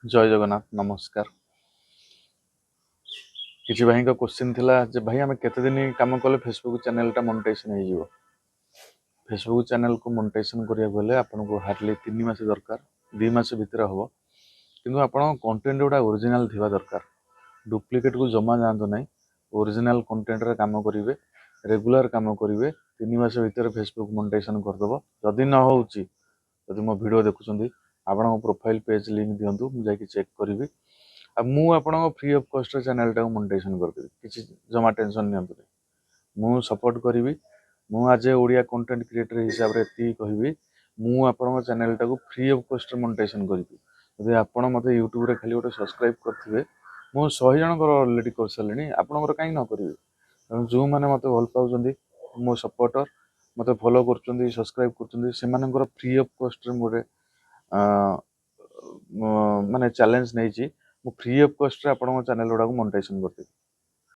जय जगन्नाथ नमस्कार। किसी भाई का क्वेश्चन थिला जे भाई आमे केते दिन काम कले फेसबुक चैनल टा मोनेटाइजेशन हो जिवो। फेसबुक चैनल को मोनेटाइजेशन करिया गले आपन को हार्डली 3 मास दरकार 2 मास भीतर हबो। किंतु आपन कंटेंट गुडा ओरिजिनल थिबा दरकार। डुप्लीकेट को जमा जानतो नै। ओरिजिनल कंटेंट रे काम करिवे, रेगुलर काम करिवे, 3 मास भीतर फेसबुक मोनेटाइजेशन कर दबो। जदि न होउची जदि मो वीडियो देखुछंदी आपन प्रोफाइल पेज लिंक दियंतु मु जाई कि चेक करिवि। अब मु आपन फ्री ऑफ कॉस्ट चैनल टा मोनेटाइजेशन कर देबी। किछि जमा टेंशन नियंतु नै। मु सपोर्ट करिवि। मु आज ओडिया कंटेंट क्रिएटर हिसाब रे ती कहिवि मु आपन चैनल टा को फ्री ऑफ कॉस्ट मोनेटाइजेशन करिवि। जदि आपन मते YouTube रे खाली ओटे सब्सक्राइब करथिबे मु 100 जन कर ऑलरेडी कर सलेनी आपन कर काई न करिवि। जो माने मते भल पाउजंदी मो सपोर्टर मते फॉलो करचंदी सब्सक्राइब करचंदी से मानकर फ्री ऑफ कॉस्ट रे मोरे माने चैलेंज नै छी मु फ्री ऑफ कॉस्ट रे आपन चैनल गुडा को मोनेटाइजेशन करते।